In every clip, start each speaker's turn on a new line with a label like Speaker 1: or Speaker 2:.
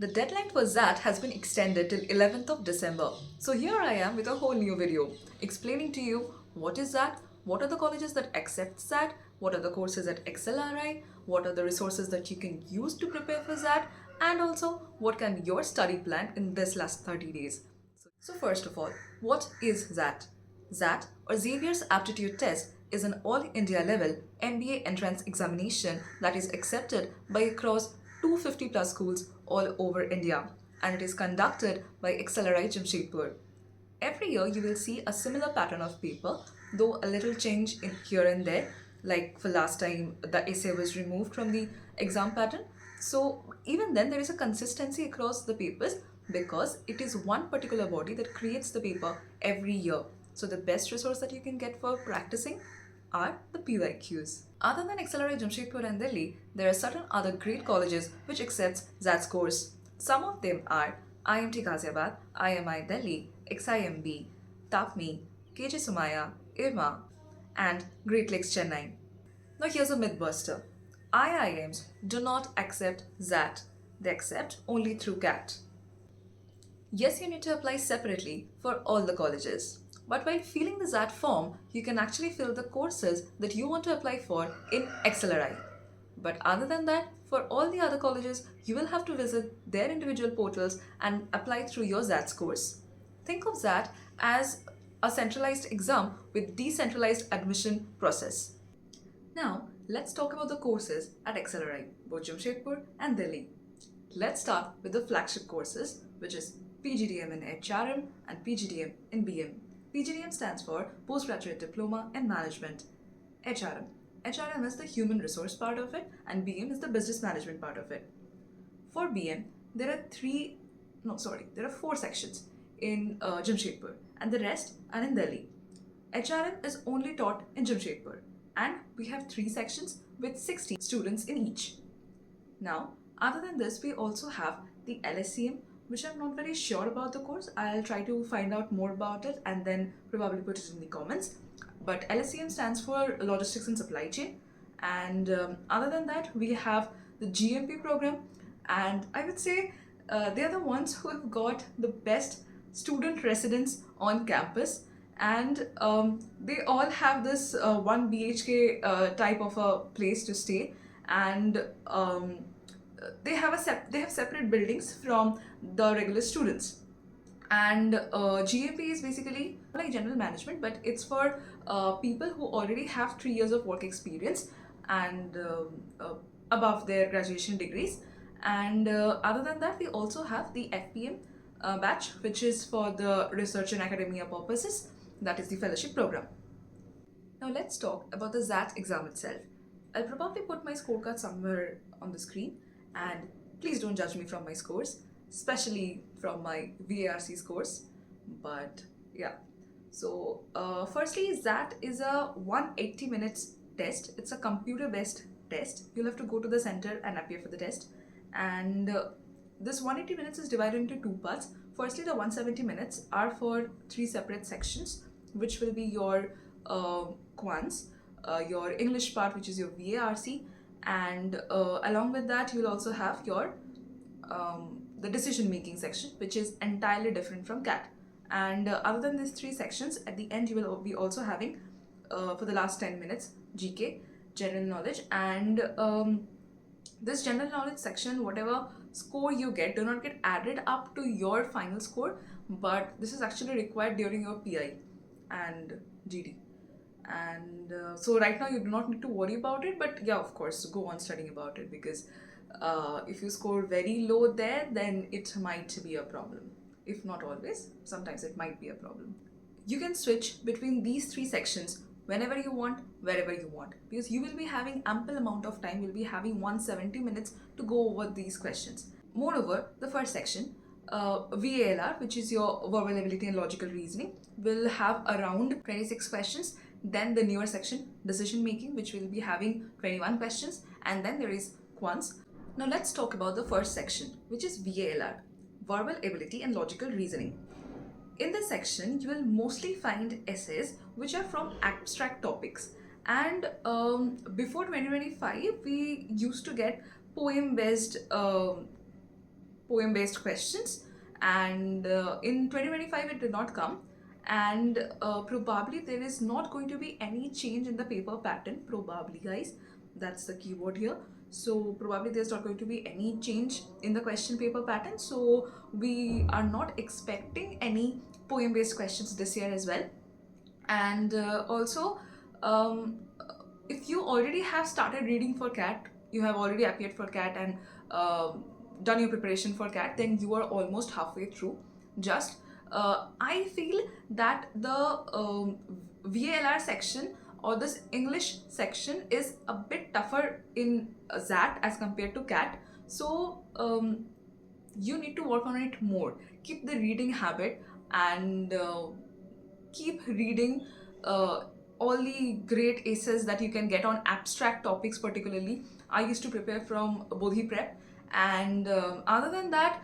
Speaker 1: The deadline for XAT has been extended till 11th of December. So here I am with a whole new video explaining to you what is XAT, what are the colleges that accept XAT, what are the courses at XLRI, what are the resources that you can use to prepare for XAT, and also what can be your study plan in this last 30 days. So first of all, what is XAT? XAT or Xavier's Aptitude Test is an all-India level MBA entrance examination that is accepted by across 250 plus schools all over India, and it is conducted by XLRI Jamshedpur. Every year you will see a similar pattern of paper, though a little change in here and there. Like for last time the essay was removed from the exam pattern. So even then there is a consistency across the papers because it is one particular body that creates the paper every year. So the best resource that you can get for practicing are the PYQs. Other than XLRI Jamshedpur and Delhi, there are certain other great colleges which accepts XAT scores. Some of them are IMT Ghaziabad, IMI Delhi, XIMB, TAPMI, KJ Sumaya, IRMA, and Great Lakes Chennai. Now here's a mythbuster. IIMs do not accept XAT. They accept only through CAT. Yes, you need to apply separately for all the colleges. But while filling the XAT form, you can actually fill the courses that you want to apply for in XLRI. But other than that, for all the other colleges, you will have to visit their individual portals and apply through your XAT scores. Think of XAT as a centralized exam with decentralized admission process. Now, let's talk about the courses at XLRI, both Jamshedpur and Delhi. Let's start with the flagship courses, which is PGDM in HRM and PGDM in BM. PGDM stands for Postgraduate Diploma in Management. HRM is the human resource part of it, and BM is the business management part of it. For BM, there are four sections in Jamshedpur, and the rest are in Delhi. HRM is only taught in Jamshedpur, and we have 3 sections with 60 students in each. Now, other than this, we also have the LSCM, which I'm not very sure about the course. I'll try to find out more about it and then probably put it in the comments. But LSCM stands for Logistics and Supply Chain. And other than that, we have the GMP program. And I would say they're the ones who have got the best student residence on campus. And they all have this 1 BHK type of a place to stay. And they have separate buildings from the regular students. And GAP is basically like general management, but it's for people who already have 3 years of work experience and above their graduation degrees. And other than that, we also have the FPM batch, which is for the research and academia purposes. That is the fellowship program. Now let's talk about the XAT exam itself. I'll probably put my scorecard somewhere on the screen, and please don't judge me from my scores, especially from my VARC scores. But yeah, so firstly, XAT is a 180 minutes test. It's a computer based test. You'll have to go to the center and appear for the test, and this 180 minutes is divided into 2 parts. Firstly, the 170 minutes are for 3 separate sections, which will be your quants, your English part, which is your VARC, and along with that you will also have your the decision making section, which is entirely different from CAT. And other than these 3 sections, at the end you will be also having for the last 10 minutes GK, general knowledge. And this general knowledge section, whatever score you get, do not get added up to your final score, but this is actually required during your PI and GD. And so right now you do not need to worry about it, but yeah, of course, go on studying about it, because if you score very low there, then it might be a problem. If not always, sometimes it might be a problem. You can switch between these 3 sections whenever you want, wherever you want, because you will be having ample amount of time. You'll be having 170 minutes to go over these questions. Moreover, the first section, VALR, which is your verbal ability and logical reasoning, will have around 26 questions. Then the newer section, decision making, which will be having 21 questions, and then there is quants. Now let's talk about the first section, which is VALR, verbal ability and logical reasoning. In this section, you will mostly find essays which are from abstract topics. And before 2025, we used to get poem-based poem based questions, and in 2025 it did not come, and probably there is not going to be any change in the paper pattern. Probably, guys, that's the keyword here. So probably there's not going to be any change in the question paper pattern, so we are not expecting any poem based questions this year as well. And also, um, if you already have started reading for CAT, you have already appeared for CAT and done your preparation for CAT, then you are almost halfway through. Just I feel that the VALR section or this English section is a bit tougher in XAT as compared to CAT. So you need to work on it more. Keep the reading habit, and keep reading all the great essays that you can get on abstract topics. Particularly, I used to prepare from Bodhi Prep, and other than that,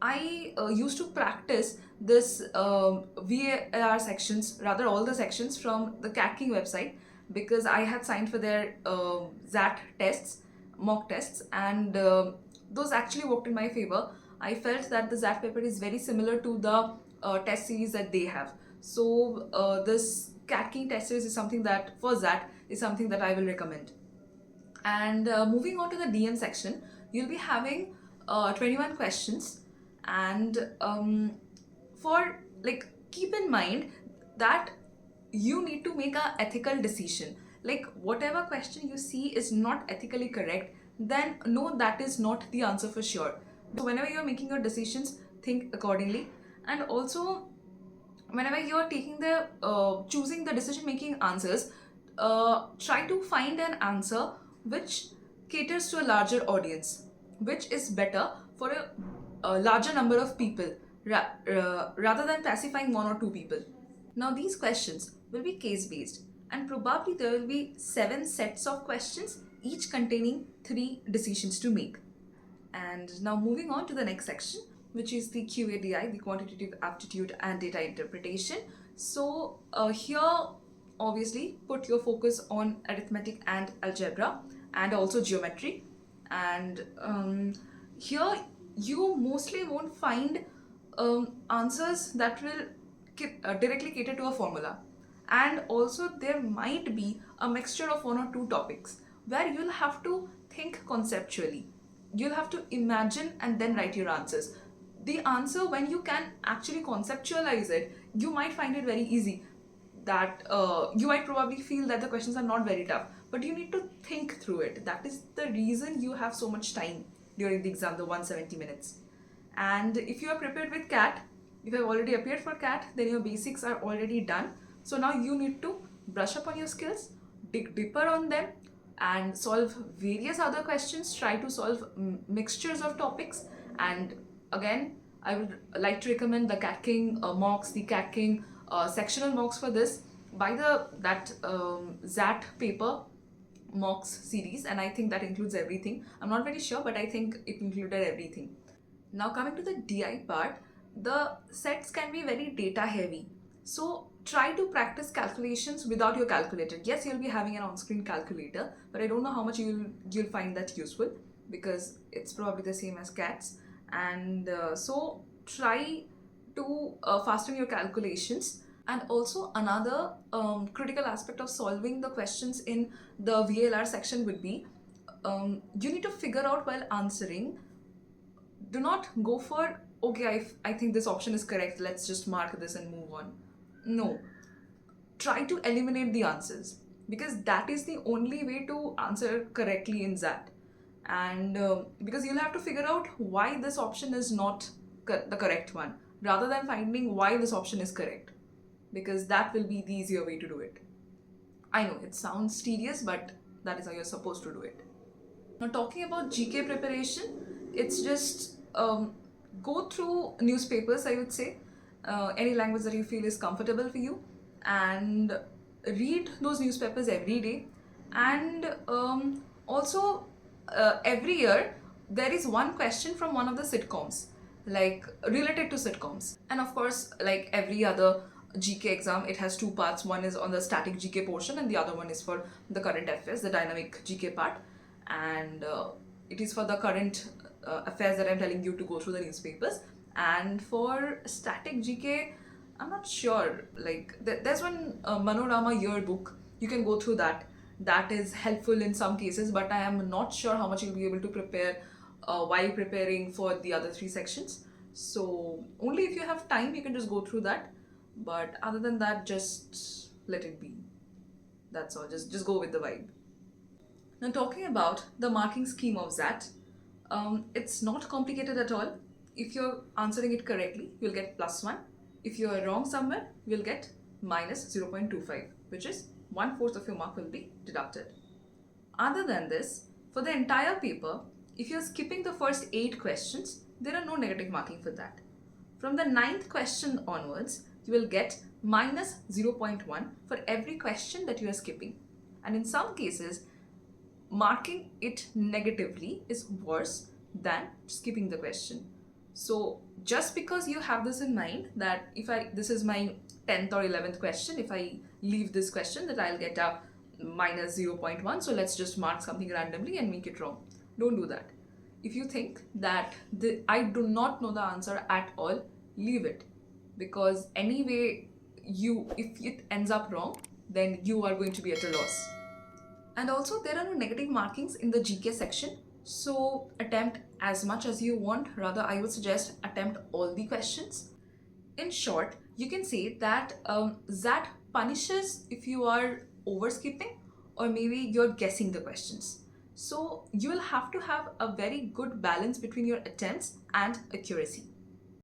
Speaker 1: I used to practice this VAR sections, rather all the sections from the CAT King website, because I had signed for their XAT tests, mock tests, and those actually worked in my favor. I felt that the XAT paper is very similar to the test series that they have. So this CAT King test series is something that, for XAT, is something that I will recommend. And moving on to the DM section, you'll be having 21 questions, and for like, keep in mind that you need to make a ethical decision. Like, whatever question you see is not ethically correct, then no, that is not the answer for sure. So whenever you're making your decisions, think accordingly. And also, whenever you're taking the choosing the decision making answers, try to find an answer which caters to a larger audience, which is better for a larger number of people, rather than pacifying one or two people. Now these questions will be case based, and probably there will be 7 sets of questions, each containing 3 decisions to make. And now moving on to the next section, which is the QADI, the Quantitative Aptitude and Data Interpretation. So here, obviously, put your focus on arithmetic and algebra, and also geometry. And here you mostly won't find answers that will directly cater to a formula. And also there might be a mixture of 1 or 2 topics where you'll have to think conceptually. You'll have to imagine and then write your answers. The answer, when you can actually conceptualize it, you might find it very easy. That you might probably feel that the questions are not very tough, but you need to think through it. That is the reason you have so much time during the exam, the 170 minutes. And if you are prepared with CAT, if you have already appeared for CAT, then your basics are already done. So now you need to brush up on your skills, dig deeper on them, and solve various other questions. Try to solve mixtures of topics. And again, I would like to recommend the CAT King mocks, the CAT King sectional mocks for this, by that XAT paper mocks series, and I think that includes everything. I'm not very sure, but I think it included everything. Now coming to the DI part, the sets can be very data heavy. So try to practice calculations without your calculator. Yes, you'll be having an on-screen calculator, but I don't know how much you'll find that useful, because it's probably the same as CATs. And so try to fasten your calculations. And also another critical aspect of solving the questions in the VLR section would be, you need to figure out while answering. Do not go for, okay, I think this option is correct, let's just mark this and move on. No. Try to eliminate the answers, because that is the only way to answer correctly in XAT. And because you'll have to figure out why this option is not the correct one, rather than finding why this option is correct, because that will be the easier way to do it. I know it sounds tedious, but that is how you're supposed to do it. Now talking about GK preparation, it's just go through newspapers, I would say, any language that you feel is comfortable for you, and read those newspapers every day. And also every year there is one question from one of the sitcoms, like related to sitcoms. And of course, like every other GK exam, it has 2 parts. One is on the static GK portion, and the other one is for the current affairs, the dynamic GK part. And it is for the current affairs that I'm telling you to go through the newspapers. And for static GK, I'm not sure. Like there's one Manorama yearbook. You can go through that. That is helpful in some cases, but I am not sure how much you'll be able to prepare while preparing for the other three sections. So only if you have time, you can just go through that. But other than that, just let it be. That's all. Just go with the vibe. Now talking about the marking scheme of XAT, it's not complicated at all. If you're answering it correctly, you'll get +1. If you're wrong somewhere, you'll get -0.25, which is 1/4 of your mark will be deducted. Other than this, for the entire paper, if you're skipping the first 8 questions, there are no negative marking for that. From the 9th question onwards, you will get -0.1 for every question that you are skipping. And in some cases, marking it negatively is worse than skipping the question. So just because you have this in mind that this is my 10th or 11th question, if I leave this question, that I'll get a -0.1, so let's just mark something randomly and make it wrong. Don't do that. If you think that I do not know the answer at all, leave it, because anyway, if it ends up wrong, then you are going to be at a loss. And also, there are no negative markings in the GK section, so attempt as much as you want. Rather, I would suggest attempt all the questions. In short, you can say that XAT punishes if you are overskipping or maybe you're guessing the questions. So you will have to have a very good balance between your attempts and accuracy.